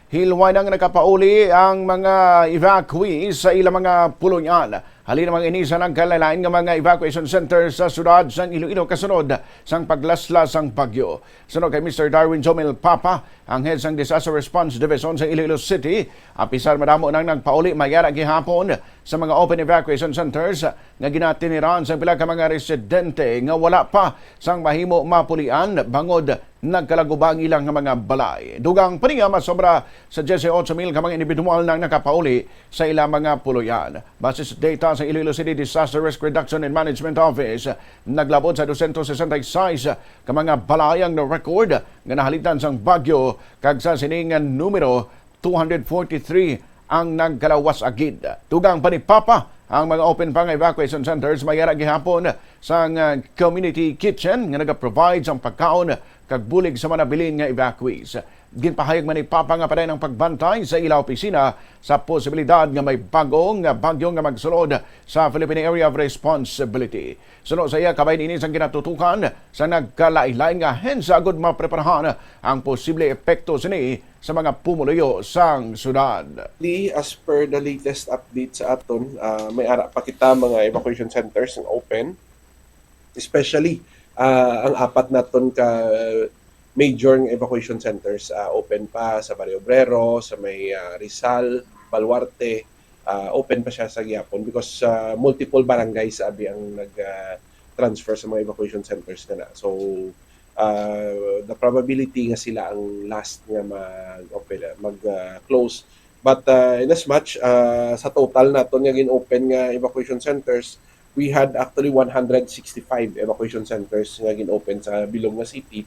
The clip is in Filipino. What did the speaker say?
hilwa nang nakapauli ang mga evacuees sa ilang mga puluy-an. Halin mga inisa ng kalalain ng mga evacuation center sa sudad sang Iloilo kasunod sang paglaslas sang bagyo. Sunod kay Mr. Darwin Jomel Papa, ang head sang Disaster Response Division sa Iloilo City, apisar madamo nang nagpauli mayara gihapon sa mga open evacuation centers nga ginatiniran sa pila ka mga residente nga wala pa sang mahimo mapulian bangod nagkalagubang ilang nga mga balay. Dugang paninga masobra sa 18,000 ka mga individual nang nakapauli sa ilang mga puluyan. Base sa data sa Iloilo City Disaster Risk Reduction and Management Office, naglabot sa 266 ka mga balayang na record nga nahalitan sang bagyo kag sa siningan numero 243 ang nagkalawas agid. Dugang panipapa ang mga open pang evacuation centers mayara gihapon sa community kitchen nga nagaprovide sang pagkaon kag bulig sa manabilin nga evacuees. Ginpahayag man ni Papa nga paday ng pagbantay sa ila opisina sa posibilidad nga may bagyo nga magsulod sa Philippine Area of Responsibility. Sunod sa iya kabay ini sang ginatutukan sa nagkalain-lain nga hensya agud mapreparahan ang posible epekto sini sa mga pumuluyo sang syudad. As per the latest update sa aton, may ara pa kita mga evacuation centers ng open, especially ang apat naton ka major evacuation centers open pa sa Barrio Obrero, sa may Rizal, Baluarte, open pa siya sa gyapon because multiple barangays abi ang nag-transfer sa mga evacuation centers na. So the probability nga sila ang last nga mag-close. But in as much sa total naton nga gin-open nga evacuation centers, we had actually 165 evacuation centers nga gin-open sa bilong nga city.